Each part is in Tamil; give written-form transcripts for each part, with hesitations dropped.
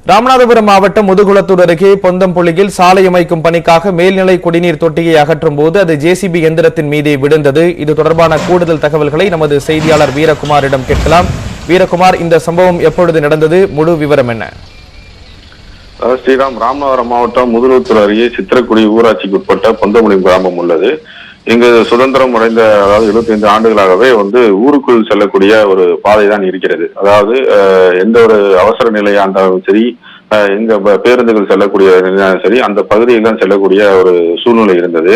ராமநாதபுரம் மாவட்டம் முதுகுளத்தூர் அருகே பொந்தம்புள்ளியில் சாலை அமைக்கும் பணிக்காக மேல்நிலை குடிநீர் தொட்டியை அகற்றும் போது அது ஜேசிபி எந்திரத்தின் மீதே விழுந்தது. இது தொடர்பான கூடுதல் தகவல்களை நமது செய்தியாளர் வீரகுமாரிடம் கேட்கலாம். வீரகுமார், இந்த சம்பவம் எப்பொழுது நடந்தது? முழு விவரம் என்ன? ஸ்ரீராம், ராமநாதபுரம் மாவட்டம் முதுகுளத்தூர் அருகே சித்திரக்குடி ஊராட்சிக்கு உட்பட்ட பொந்தமுடி கிராமம் உள்ளது. இங்கு சுதந்திரம் அடைந்த 75 ஆண்டுகளாகவே ஊருக்குள் செல்லக்கூடிய ஒரு பாதை தான் இருக்கிறது. அதாவது எந்த ஒரு அவசர நிலையா இருந்தாலும் சரி, எங்க பேருந்துகள் செல்லக்கூடிய சரி, அந்த பகுதியில் தான் செல்லக்கூடிய ஒரு சூழ்நிலை இருந்தது.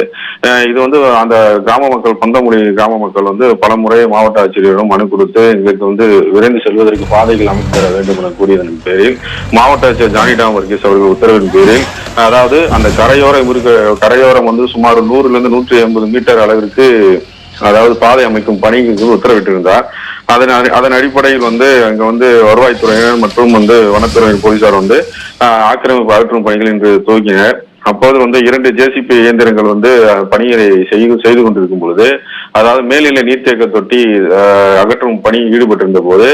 இது அந்த கிராம மக்கள், பொந்தமுடி கிராம மக்கள் பல முறை மாவட்ட ஆட்சியரிடம் மனு கொடுத்து எங்களுக்கு விரைந்து செல்வதற்கு பாதைகள் அமைத்து தர வேண்டும் என கூறியதன் பேரில் மாவட்ட ஆட்சியர் ஜானிடாம் வர்கீஸ் அவர்கள் உத்தரவின் பேரில், அதாவது அந்த கரையோரம் சுமார் 100 to 180 மீட்டர் அளவிற்கு அதாவது பாதை அமைக்கும் பணிக்கு உத்தரவிட்டிருந்தார். அதன் அடிப்படையில் அங்க வருவாய்த்துறையினர் மற்றும் வனத்துறை போலீசார் ஆக்கிரமிப்பு அகற்றும் பணிகள் இன்று துவக்கினர். அப்போது 2 ஜேசிபி இயந்திரங்கள் பணியை செய்து கொண்டிருக்கும் பொழுது, அதாவது மேல்நிலை நீர்த்தேக்க தொட்டி அகற்றும் பணியில் ஈடுபட்டிருந்த போது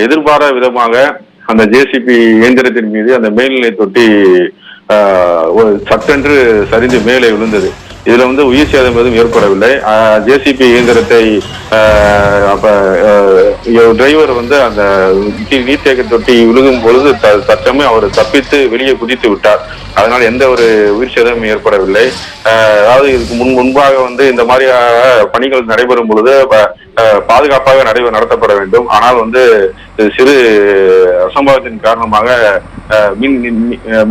எதிர்பாராத விதமாக அந்த ஜேசிபி இயந்திரத்தின் மீது அந்த மேல்நிலை தொட்டி சட்டென்று சரிந்து மேலே விழுந்தது. இதுல உயிர் சேதம் எதுவும் ஏற்படவில்லை. ஜேசிபி இயந்திரத்தை டிரைவர் அந்த நீர்த்தேக்க தொட்டி விழுகும் பொழுது தற்சமயம் அவர் தப்பித்து வெளியே குதித்து விட்டார். அதனால எந்த ஒரு உயிர் சேதமும் ஏற்படவில்லை. அதாவது இதுக்கு முன்பாக இந்த மாதிரியாக பணிகள் நடைபெறும் பொழுது பாதுகாப்பாக நடத்தப்பட வேண்டும். ஆனால் சிறு அசம்பாவத்தின் காரணமாக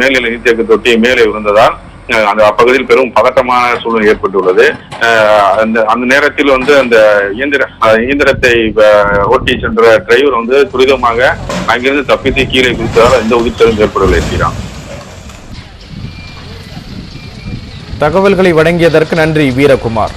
மேல்நிலை நீர்த்தேக்க தொட்டி மேலே விழுந்ததால் அந்த அப்பகுதியில் பெரும் பதட்டமான சூழ்நிலை ஏற்பட்டுள்ளது. அந்த நேரத்தில் அந்த இயந்திரத்தை ஓட்டி சென்ற டிரைவர் துரிதமாக அங்கிருந்து தப்பித்து கீழே குதித்ததால் எந்த உயிர் சேதம் ஏற்படவில்லை. ஸ்ரீராம், தகவல்களை வழங்கியதற்கு நன்றி வீரகுமார்.